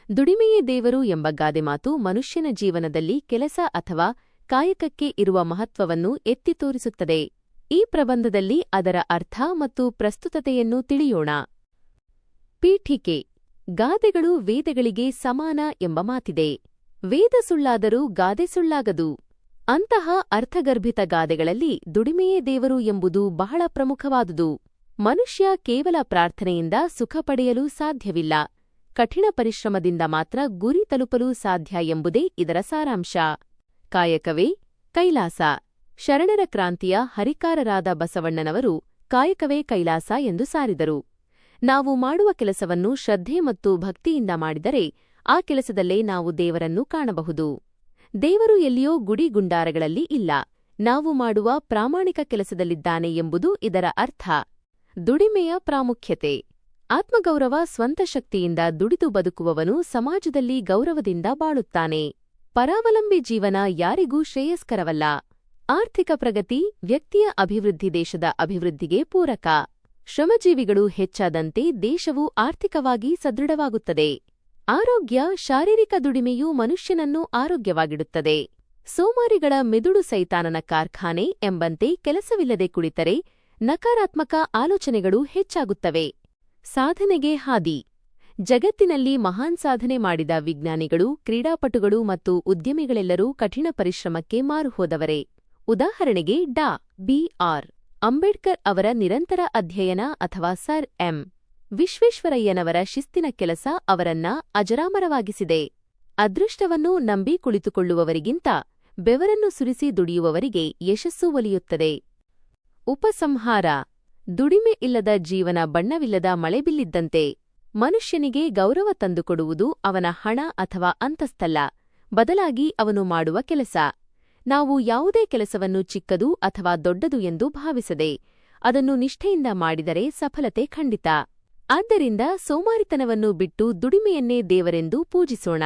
ದುಡಿಮೆಯೇ ದೇವರು ಎಂಬ ಗಾದೆಮಾತು ಮನುಷ್ಯನ ಜೀವನದಲ್ಲಿ ಕೆಲಸ ಅಥವಾ ಕಾಯಕಕ್ಕೆ ಇರುವ ಮಹತ್ವವನ್ನು ಎತ್ತಿ ತೋರಿಸುತ್ತದೆ. ಈ ಪ್ರಬಂಧದಲ್ಲಿ ಅದರ ಅರ್ಥ ಮತ್ತು ಪ್ರಸ್ತುತತೆಯನ್ನು ತಿಳಿಯೋಣ. ಪೀಠಿಕೆ: ಗಾದೆಗಳು ವೇದಗಳಿಗೆ ಸಮಾನ ಎಂಬ ಮಾತಿದೆ. ವೇದ ಸುಳ್ಳಾದರೂ ಗಾದೆ ಸುಳ್ಳಾಗದು. ಅಂತಹ ಅರ್ಥಗರ್ಭಿತ ಗಾದೆಗಳಲ್ಲಿ ದುಡಿಮೆಯೇ ದೇವರು ಎಂಬುದು ಬಹಳ ಪ್ರಮುಖವಾದುದು. ಮನುಷ್ಯ ಕೇವಲ ಪ್ರಾರ್ಥನೆಯಿಂದ ಸುಖ ಪಡೆಯಲು ಸಾಧ್ಯವಿಲ್ಲ, ಕಠಿಣ ಪರಿಶ್ರಮದಿಂದ ಮಾತ್ರ ಗುರಿ ತಲುಪಲು ಸಾಧ್ಯ ಎಂಬುದೇ ಇದರ ಸಾರಾಂಶ. ಕಾಯಕವೇ ಕೈಲಾಸ. ಶರಣರ ಕ್ರಾಂತಿಯ ಹರಿಕಾರರಾದ ಬಸವಣ್ಣನವರು ಕಾಯಕವೇ ಕೈಲಾಸ ಎಂದು ಸಾರಿದರು. ನಾವು ಮಾಡುವ ಕೆಲಸವನ್ನು ಶ್ರದ್ಧೆ ಮತ್ತು ಭಕ್ತಿಯಿಂದ ಮಾಡಿದರೆ ಆ ಕೆಲಸದಲ್ಲೇ ನಾವು ದೇವರನ್ನು ಕಾಣಬಹುದು. ದೇವರು ಎಲ್ಲಿಯೋ ಗುಡಿ ಗುಂಡಾರಗಳಲ್ಲಿ ಇಲ್ಲ, ನಾವು ಮಾಡುವ ಪ್ರಾಮಾಣಿಕ ಕೆಲಸದಲ್ಲಿದ್ದಾನೆ ಎಂಬುದು ಇದರ ಅರ್ಥ. ದುಡಿಮೆಯ ಪ್ರಾಮುಖ್ಯತೆ: ಆತ್ಮಗೌರವ. ಸ್ವಂತ ಶಕ್ತಿಯಿಂದ ದುಡಿದು ಬದುಕುವವನು ಸಮಾಜದಲ್ಲಿ ಗೌರವದಿಂದ ಬಾಳುತ್ತಾನೆ. ಪರಾವಲಂಬಿ ಜೀವನ ಯಾರಿಗೂ ಶ್ರೇಯಸ್ಕರವಲ್ಲ. ಆರ್ಥಿಕ ಪ್ರಗತಿ: ವ್ಯಕ್ತಿಯ ಅಭಿವೃದ್ಧಿ ದೇಶದ ಅಭಿವೃದ್ಧಿಗೆ ಪೂರಕ. ಶ್ರಮಜೀವಿಗಳು ಹೆಚ್ಚಾದಂತೆ ದೇಶವು ಆರ್ಥಿಕವಾಗಿ ಸದೃಢವಾಗುತ್ತದೆ. ಆರೋಗ್ಯ: ಶಾರೀರಿಕ ದುಡಿಮೆಯು ಮನುಷ್ಯನನ್ನು ಆರೋಗ್ಯವಾಗಿಡುತ್ತದೆ. ಸೋಮಾರಿಗಳ ಮೆದುಳು ಸೈತಾನನ ಕಾರ್ಖಾನೆ ಎಂಬಂತೆ ಕೆಲಸವಿಲ್ಲದೆ ಕುಳಿತರೆ ನಕಾರಾತ್ಮಕ ಆಲೋಚನೆಗಳು ಹೆಚ್ಚಾಗುತ್ತವೆ. ಸಾಧನೆಗೆ ಹಾದಿ: ಜಗತ್ತಿನಲ್ಲಿ ಮಹಾನ್ ಸಾಧನೆ ಮಾಡಿದ ವಿಜ್ಞಾನಿಗಳು, ಕ್ರೀಡಾಪಟುಗಳು ಮತ್ತು ಉದ್ಯಮಿಗಳೆಲ್ಲರೂ ಕಠಿಣ ಪರಿಶ್ರಮಕ್ಕೆ ಮಾರುಹೋದವರೇ. ಉದಾಹರಣೆಗೆ ಬಿ.ಆರ್. ಅಂಬೇಡ್ಕರ್ ಅವರ ನಿರಂತರ ಅಧ್ಯಯನ ಅಥವಾ ಸರ್ ಎಂ. ವಿಶ್ವೇಶ್ವರಯ್ಯನವರ ಶಿಸ್ತಿನ ಕೆಲಸ ಅವರನ್ನ ಅಜರಾಮರವಾಗಿಸಿದೆ. ಅದೃಷ್ಟವನ್ನು ನಂಬಿ ಕುಳಿತುಕೊಳ್ಳುವವರಿಗಿಂತ ಬೆವರನ್ನು ಸುರಿಸಿ ದುಡಿಯುವವರಿಗೆ ಯಶಸ್ಸು ಒಲಿಯುತ್ತದೆ. ಉಪಸಂಹಾರ: ದುಡಿಮೆ ಇಲ್ಲದ ಜೀವನ ಬಣ್ಣವಿಲ್ಲದ ಮಳೆಬಿಲ್ಲಿದ್ದಂತೆ. ಮನುಷ್ಯನಿಗೆ ಗೌರವ ತಂದುಕೊಡುವುದು ಅವನ ಹಣ ಅಥವಾ ಅಂತಸ್ತಲ್ಲ, ಬದಲಾಗಿ ಅವನು ಮಾಡುವ ಕೆಲಸ. ನಾವು ಯಾವುದೇ ಕೆಲಸವನ್ನು ಚಿಕ್ಕದು ಅಥವಾ ದೊಡ್ಡದು ಎಂದು ಭಾವಿಸದೆ ಅದನ್ನು ನಿಷ್ಠೆಯಿಂದ ಮಾಡಿದರೆ ಸಫಲತೆ ಖಂಡಿತ. ಆದ್ದರಿಂದ ಸೋಮಾರಿತನವನ್ನು ಬಿಟ್ಟು ದುಡಿಮೆಯನ್ನೇ ದೇವರೆಂದು ಪೂಜಿಸೋಣ.